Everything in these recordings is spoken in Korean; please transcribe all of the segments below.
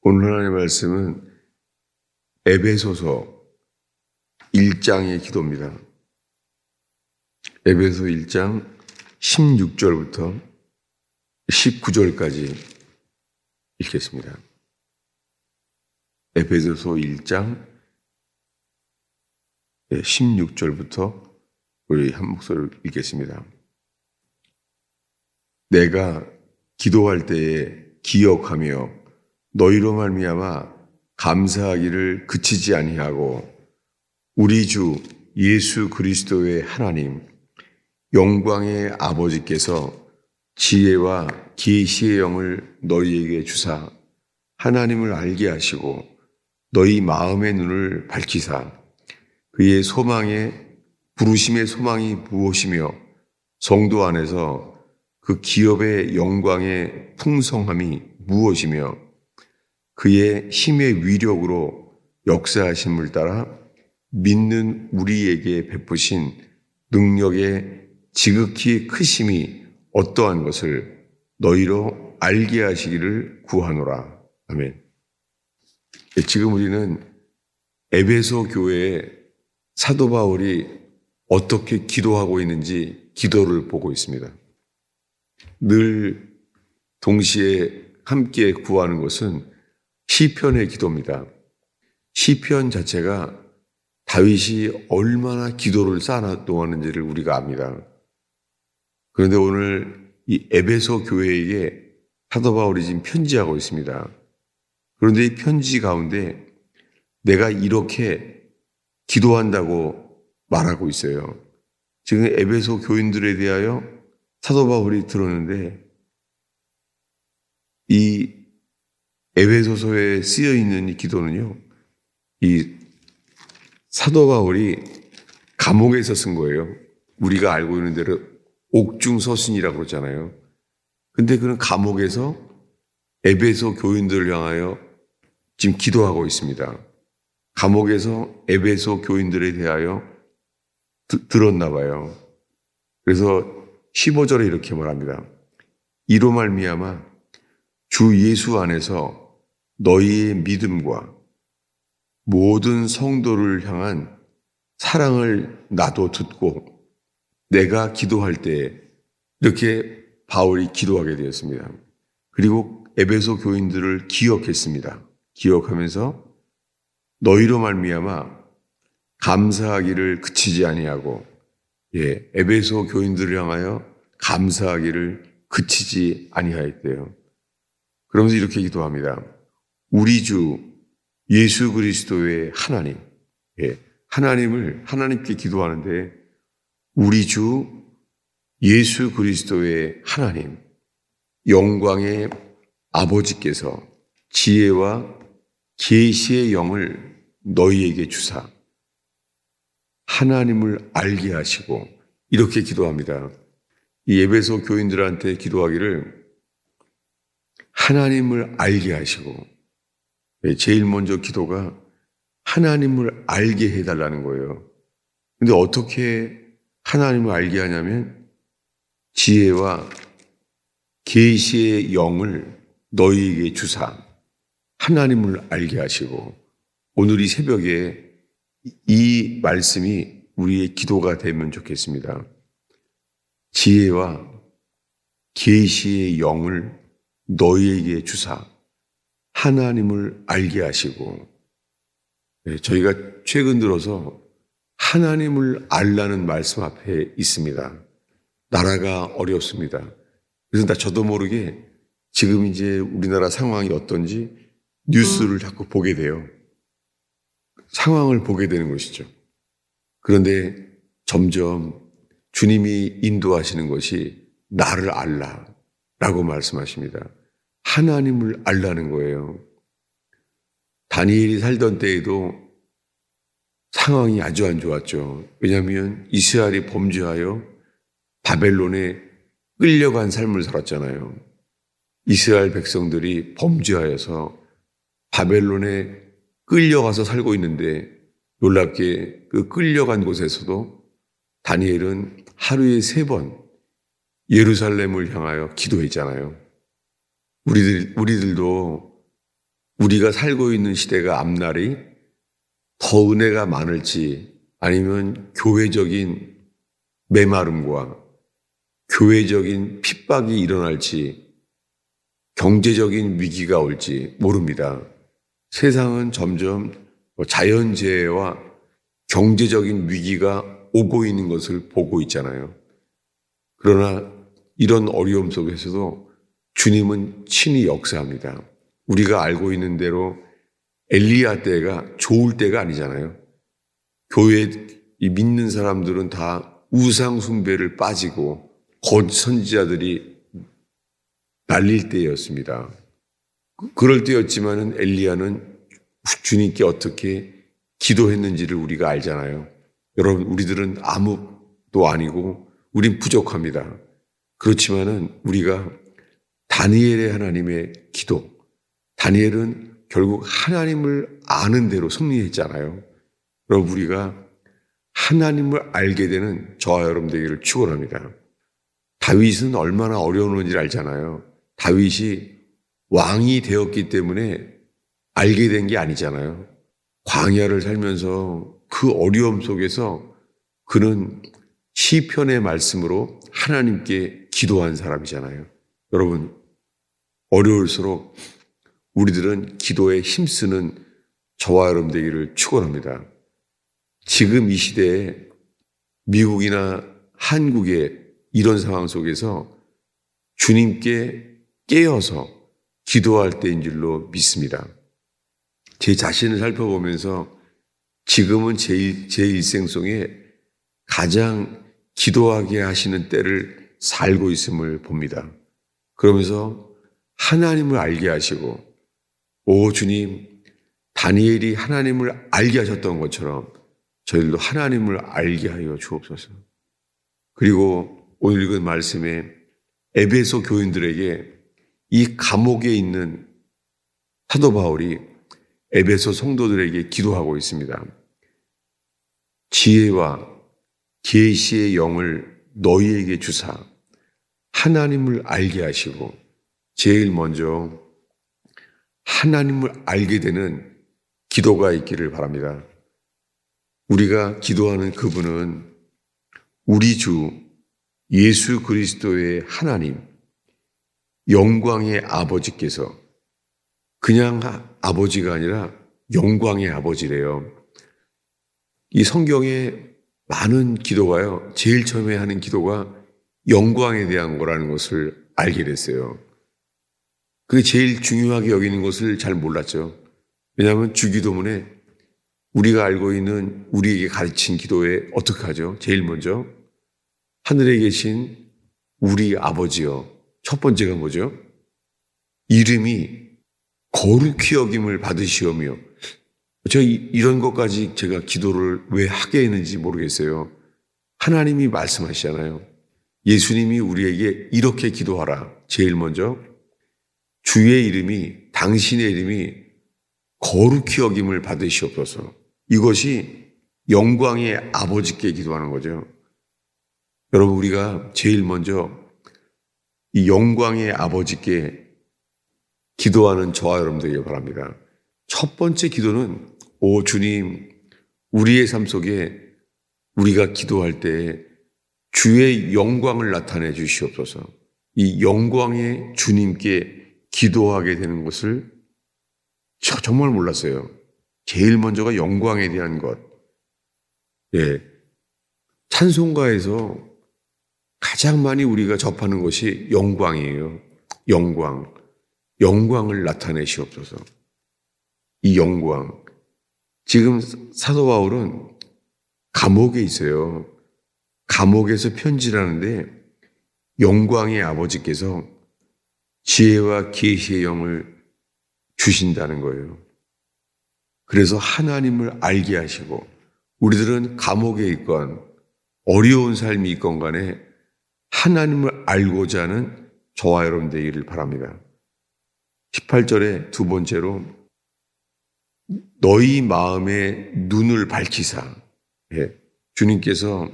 오늘 하나님의 말씀은 에베소서 1장의 기도입니다. 에베소 1장 16절부터 19절까지 읽겠습니다. 에베소서 1장 16절부터 우리 한 목소리로 읽겠습니다. 내가 기도할 때에 기억하며 너희로 말미암아 감사하기를 그치지 아니하고 우리 주 예수 그리스도의 하나님 영광의 아버지께서 지혜와 계시의 영을 너희에게 주사 하나님을 알게 하시고 너희 마음의 눈을 밝히사 그의 부르심의 소망이 무엇이며 성도 안에서 그 기업의 영광의 풍성함이 무엇이며 그의 힘의 위력으로 역사하심을 따라 믿는 우리에게 베푸신 능력의 지극히 크심이 어떠한 것을 너희로 알게 하시기를 구하노라. 아멘. 지금 우리는 에베소 교회에 사도 바울이 어떻게 기도하고 있는지 기도를 보고 있습니다. 늘 동시에 함께 구하는 것은 시편의 기도입니다. 시편 자체가 다윗이 얼마나 기도를 쌓아놓았는지를 우리가 압니다. 그런데 오늘 이 에베소 교회에게 사도 바울이 지금 편지하고 있습니다. 그런데 이 편지 가운데 내가 이렇게 기도한다고 말하고 있어요. 지금 에베소 교인들에 대하여 사도 바울이 들었는데 이 에베소서에 쓰여 있는 이 기도는요, 이 사도 바울이 감옥에서 쓴 거예요. 우리가 알고 있는 대로 옥중서신이라고 그러잖아요. 근데 그는 감옥에서 에베소 교인들을 향하여 지금 기도하고 있습니다. 감옥에서 에베소 교인들에 대하여 들었나 봐요. 그래서 15절에 이렇게 말합니다. 이로 말미암아 주 예수 안에서 너희의 믿음과 모든 성도를 향한 사랑을 나도 듣고 내가 기도할 때 이렇게 바울이 기도하게 되었습니다. 그리고 에베소 교인들을 기억했습니다. 기억하면서 너희로 말미암아 감사하기를 그치지 아니하고 에베소 교인들을 향하여 감사하기를 그치지 아니하였대요. 그러면서 이렇게 기도합니다. 우리 주 예수 그리스도의 하나님, 하나님께 기도하는데 우리 주 예수 그리스도의 하나님, 영광의 아버지께서 지혜와 계시의 영을 너희에게 주사 하나님을 알게 하시고 이렇게 기도합니다. 이 에베소 교인들한테 기도하기를 하나님을 알게 하시고 제일 먼저 기도가 하나님을 알게 해달라는 거예요. 근데 어떻게 하나님을 알게 하냐면 지혜와 계시의 영을 너희에게 주사 하나님을 알게 하시고 오늘 이 새벽에 이 말씀이 우리의 기도가 되면 좋겠습니다. 지혜와 계시의 영을 너희에게 주사 하나님을 알게 하시고 저희가 최근 들어서 하나님을 알라는 말씀 앞에 있습니다. 나라가 어렵습니다. 그래서 저도 모르게 지금 이제 우리나라 상황이 어떤지 뉴스를 자꾸 보게 돼요. 상황을 보게 되는 것이죠. 그런데 점점 주님이 인도하시는 것이 나를 알라라고 말씀하십니다. 하나님을 알라는 거예요. 다니엘이 살던 때에도 상황이 아주 안 좋았죠. 왜냐하면 이스라엘이 범죄하여 바벨론에 끌려간 삶을 살았잖아요. 이스라엘 백성들이 범죄하여서 바벨론에 끌려가서 살고 있는데 놀랍게 그 끌려간 곳에서도 다니엘은 하루에 3번 예루살렘을 향하여 기도했잖아요. 우리들도 우리가 살고 있는 시대가 앞날이 더 은혜가 많을지 아니면 교회적인 메마름과 교회적인 핍박이 일어날지 경제적인 위기가 올지 모릅니다. 세상은 점점 자연재해와 경제적인 위기가 오고 있는 것을 보고 있잖아요. 그러나 이런 어려움 속에서도 주님은 친히 역사합니다. 우리가 알고 있는 대로 엘리야 때가 좋을 때가 아니잖아요. 교회 믿는 사람들은 다 우상 숭배를 빠지고 거짓 선지자들이 날릴 때였습니다. 그럴 때였지만은 엘리야는 주님께 어떻게 기도했는지를 우리가 알잖아요. 여러분, 우리들은 아무도 아니고 우린 부족합니다. 그렇지만은 우리가 다니엘의 하나님의 기도, 다니엘은 결국 하나님을 아는 대로 승리했잖아요. 여러분, 우리가 하나님을 알게 되는 저와 여러분 되기를 축원합니다. 다윗은 얼마나 어려웠는지 알잖아요. 다윗이 왕이 되었기 때문에 알게 된 게 아니잖아요. 광야를 살면서 그 어려움 속에서 그는 시편의 말씀으로 하나님께 기도한 사람이잖아요. 여러분, 어려울수록 우리들은 기도에 힘쓰는 저와 여러분 되기를 축원합니다. 지금 이 시대에 미국이나 한국의 이런 상황 속에서 주님께 깨어서 기도할 때인 줄로 믿습니다. 제 자신을 살펴보면서 지금은 제 일생 속에 가장 기도하게 하시는 때를 살고 있음을 봅니다. 그러면서 하나님을 알게 하시고, 오 주님, 다니엘이 하나님을 알게 하셨던 것처럼 저희들도 하나님을 알게 하여 주옵소서. 그리고 오늘 읽은 말씀에 에베소 교인들에게 이 감옥에 있는 사도 바울이 에베소 성도들에게 기도하고 있습니다. 지혜와 계시의 영을 너희에게 주사 하나님을 알게 하시고, 제일 먼저 하나님을 알게 되는 기도가 있기를 바랍니다. 우리가 기도하는 그분은 우리 주 예수 그리스도의 하나님, 영광의 아버지께서, 그냥 아버지가 아니라 영광의 아버지래요. 이 성경에 많은 기도가요, 제일 처음에 하는 기도가 영광에 대한 거라는 것을 알게 됐어요. 그게 제일 중요하게 여기는 것을 잘 몰랐죠. 왜냐하면 주기도문에 우리가 알고 있는, 우리에게 가르친 기도에 어떻게 하죠? 제일 먼저 하늘에 계신 우리 아버지여. 첫 번째가 뭐죠? 이름이 거룩히 여김을 받으시오며. 제가 이런 것까지 제가 기도를 왜 하게 했는지 모르겠어요. 하나님이 말씀하시잖아요. 예수님이 우리에게 이렇게 기도하라. 제일 먼저 주의 이름이, 당신의 이름이 거룩히 여김을 받으시옵소서. 이것이 영광의 아버지께 기도하는 거죠. 여러분, 우리가 제일 먼저 이 영광의 아버지께 기도하는 저와 여러분 되길 바랍니다. 첫 번째 기도는, 오 주님, 우리의 삶 속에 우리가 기도할 때 주의 영광을 나타내 주시옵소서. 이 영광의 주님께 기도하게 되는 것을 정말 몰랐어요. 제일 먼저가 영광에 대한 것. 예. 찬송가에서 가장 많이 우리가 접하는 것이 영광이에요. 영광. 영광을 나타내시옵소서. 이 영광. 지금 사도 바울은 감옥에 있어요. 감옥에서 편지를 하는데 영광의 아버지께서 지혜와 계시의 영을 주신다는 거예요. 그래서 하나님을 알게 하시고, 우리들은 감옥에 있건 어려운 삶이 있건 간에 하나님을 알고자 하는 저와 여러분 되기를 바랍니다. 18절에 두 번째로 너희 마음의 눈을 밝히사. 예, 주님께서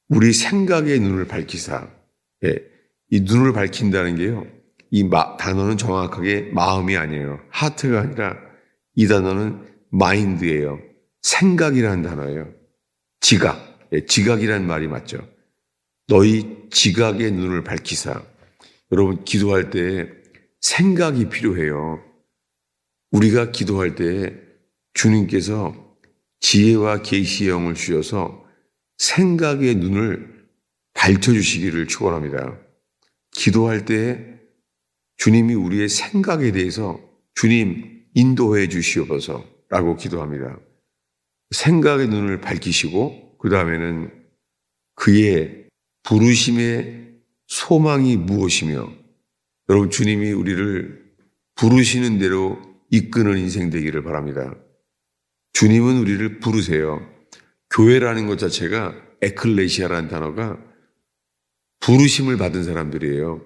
우리 생각의 눈을 밝히사. 예, 이 눈을 밝힌다는 게요, 단어는 정확하게 마음이 아니에요. 하트가 아니라 이 단어는 마인드예요. 생각이라는 단어예요. 지각. 지각이라는 말이 맞죠. 너희 지각의 눈을 밝히사. 여러분, 기도할 때 생각이 필요해요. 우리가 기도할 때 주님께서 지혜와 계시의 영을 주셔서 생각의 눈을 밝혀주시기를 축원합니다. 기도할 때 주님이 우리의 생각에 대해서 주님 인도해 주시옵소서라고 기도합니다. 생각의 눈을 밝히시고 그 다음에는 그의 부르심의 소망이 무엇이며, 여러분, 주님이 우리를 부르시는 대로 이끄는 인생 되기를 바랍니다. 주님은 우리를 부르세요. 교회라는 것 자체가 에클레시아라는 단어가 부르심을 받은 사람들이에요.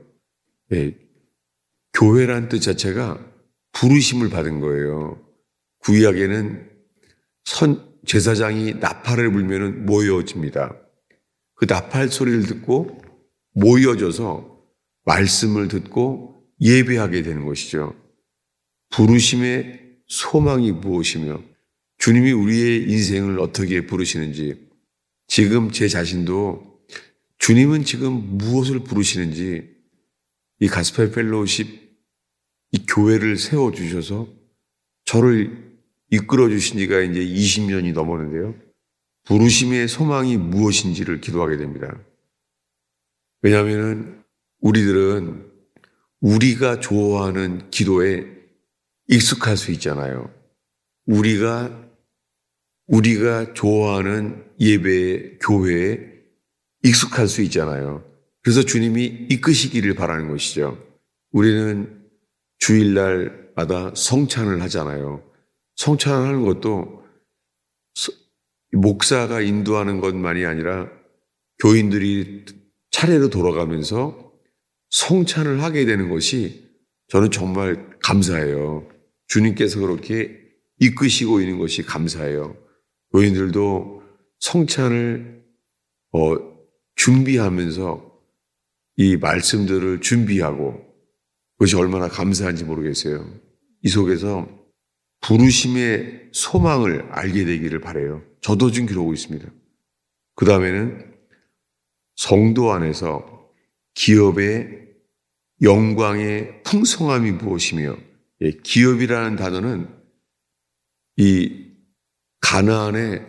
네. 교회라는 뜻 자체가 부르심을 받은 거예요. 구약에는 제사장이 나팔을 불면은 모여집니다. 그 나팔 소리를 듣고 모여져서 말씀을 듣고 예배하게 되는 것이죠. 부르심의 소망이 무엇이며 주님이 우리의 인생을 어떻게 부르시는지, 지금 제 자신도 주님은 지금 무엇을 부르시는지, 이 가스펠 펠로우십 이 교회를 세워주셔서 저를 이끌어 주신 지가 이제 20년이 넘었는데요. 부르심의 소망이 무엇인지를 기도하게 됩니다. 왜냐하면 우리들은 우리가 좋아하는 기도에 익숙할 수 있잖아요. 우리가 좋아하는 예배에, 교회에 익숙할 수 있잖아요. 그래서 주님이 이끄시기를 바라는 것이죠. 우리는 주일날마다 성찬을 하잖아요. 성찬을 하는 것도 목사가 인도하는 것만이 아니라 교인들이 차례로 돌아가면서 성찬을 하게 되는 것이 저는 정말 감사해요. 주님께서 그렇게 이끄시고 있는 것이 감사해요. 교인들도 성찬을 준비하면서 이 말씀들을 준비하고, 그것이 얼마나 감사한지 모르겠어요. 이 속에서 부르심의 소망을 알게 되기를 바라요. 저도 지금 그러고 있습니다. 그 다음에는 성도 안에서 기업의 영광의 풍성함이 무엇이며, 기업이라는 단어는 이 가나안에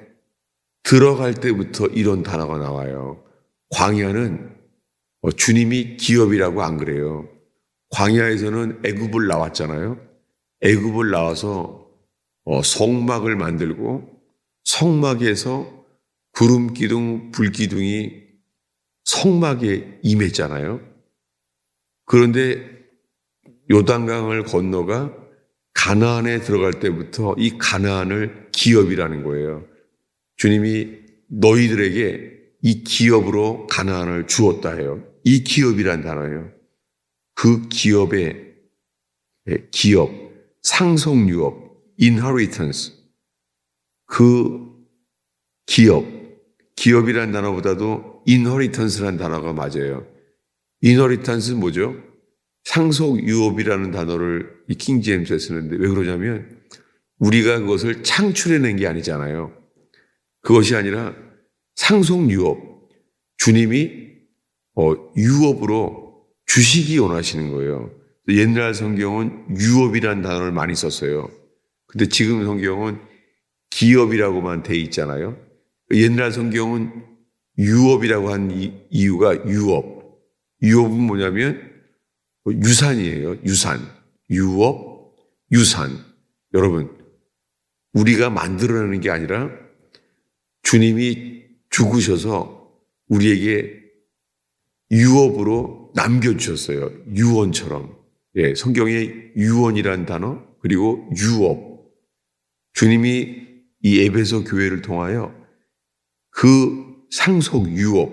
들어갈 때부터 이런 단어가 나와요. 광야는 주님이 기업이라고 안 그래요. 광야에서는 애굽을 나왔잖아요. 애굽을 나와서 성막을 만들고 성막에서 구름 기둥, 불 기둥이 성막에 임했잖아요. 그런데 요단강을 건너가 가나안에 들어갈 때부터 이 가나안을 기업이라는 거예요. 주님이 너희들에게 이 기업으로 가나안을 주었다 해요. 이 기업이란 단어예요. 그 기업의 기업, 상속유업, inheritance. 그 기업이란 단어보다도 inheritance라는 단어가 맞아요. inheritance는 뭐죠? 상속유업이라는 단어를 이 킹제임스에 쓰는데 왜 그러냐면 우리가 그것을 창출해낸 게 아니잖아요. 그것이 아니라 상속유업, 주님이 유업으로 주시기 원하시는 거예요. 옛날 성경은 유업이라는 단어를 많이 썼어요. 근데 지금 성경은 기업이라고만 돼 있잖아요. 옛날 성경은 유업이라고 한 이유가 유업은 뭐냐면 유산이에요. 유업, 유산. 여러분, 우리가 만들어내는 게 아니라 주님이 죽으셔서 우리에게 유업으로 남겨주셨어요. 유언처럼. 성경에 유언이라는 단어, 그리고 유업. 주님이 이 에베소 교회를 통하여 그 상속 유업,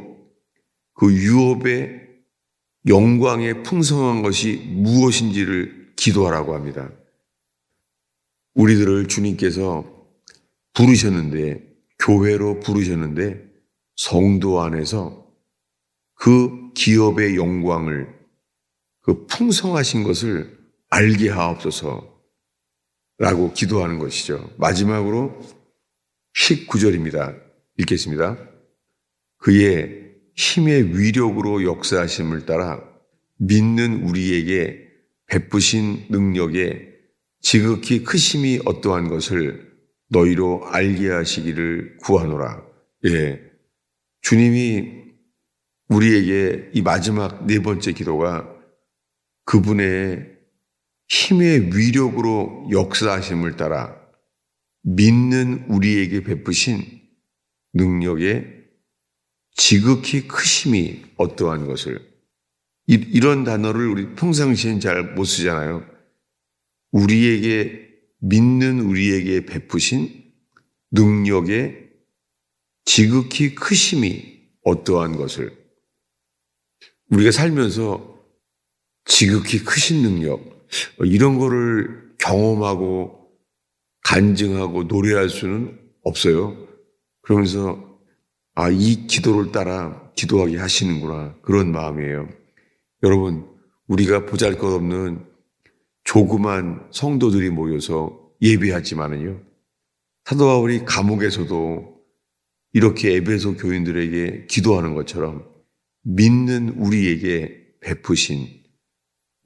그 유업의 영광의 풍성한 것이 무엇인지를 기도하라고 합니다. 우리들을 주님께서 부르셨는데, 교회로 부르셨는데, 성도 안에서 그 기업의 영광을, 그 풍성하신 것을 알게 하옵소서라고 기도하는 것이죠. 마지막으로 19절입니다. 읽겠습니다. 그의 힘의 위력으로 역사하심을 따라 믿는 우리에게 베푸신 능력에 지극히 크심이 어떠한 것을 너희로 알게 하시기를 구하노라. 예, 주님이 우리에게 이 마지막 네 번째 기도가 그분의 힘의 위력으로 역사하심을 따라 믿는 우리에게 베푸신 능력에 지극히 크심이 어떠한 것을, 이런 단어를 우리 평상시엔 잘 못 쓰잖아요. 믿는 우리에게 베푸신 능력에 지극히 크심이 어떠한 것을, 우리가 살면서 지극히 크신 능력, 이런 거를 경험하고 간증하고 노래할 수는 없어요. 그러면서 이 기도를 따라 기도하게 하시는구나, 그런 마음이에요. 여러분, 우리가 보잘것없는 조그만 성도들이 모여서 예배하지만은요, 사도 바울이 감옥에서도 이렇게 에베소 교인들에게 기도하는 것처럼 믿는 우리에게 베푸신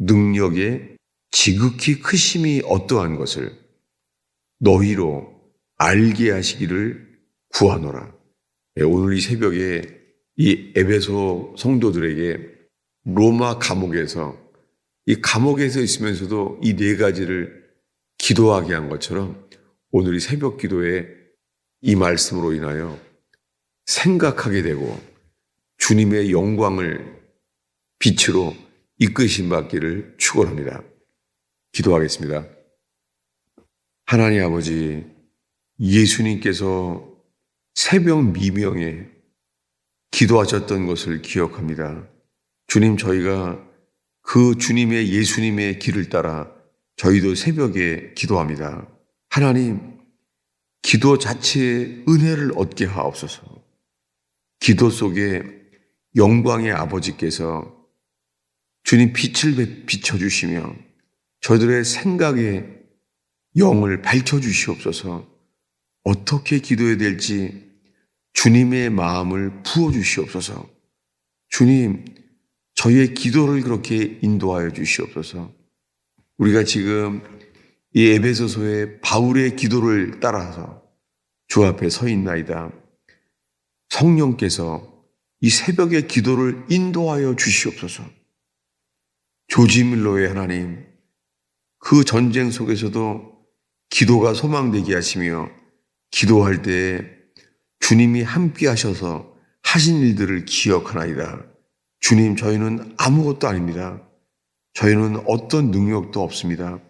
능력의 지극히 크심이 어떠한 것을 너희로 알게 하시기를 구하노라. 오늘 이 새벽에 이 에베소 성도들에게 로마 감옥에서, 이 감옥에서 있으면서도 이 네 가지를 기도하게 한 것처럼 오늘 이 새벽 기도에 이 말씀으로 인하여 생각하게 되고 주님의 영광을 빛으로 이끄심 받기를 축원합니다. 기도하겠습니다. 하나님 아버지, 예수님께서 새벽 미명에 기도하셨던 것을 기억합니다. 주님, 저희가 그 주님의 예수님의 길을 따라 저희도 새벽에 기도합니다. 하나님, 기도 자체의 은혜를 얻게 하옵소서. 기도 속에 영광의 아버지께서 주님 빛을 비춰주시며 저희들의 생각에 영을 밝혀주시옵소서. 어떻게 기도해야 될지 주님의 마음을 부어주시옵소서. 주님, 저희의 기도를 그렇게 인도하여 주시옵소서. 우리가 지금 이 에베소서의 바울의 기도를 따라서 주 앞에 서 있나이다. 성령께서 이 새벽의 기도를 인도하여 주시옵소서. 조지밀로의 하나님, 그 전쟁 속에서도 기도가 소망되게 하시며 기도할 때 주님이 함께 하셔서 하신 일들을 기억하나이다. 주님, 저희는 아무것도 아닙니다. 저희는 어떤 능력도 없습니다.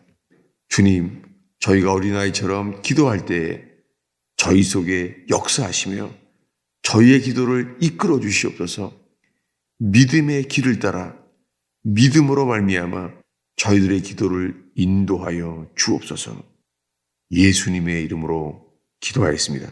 주님, 저희가 어린아이처럼 기도할 때 저희 속에 역사하시며 저희의 기도를 이끌어 주시옵소서. 믿음의 길을 따라 믿음으로 말미암아 저희들의 기도를 인도하여 주옵소서. 예수님의 이름으로 기도하였습니다.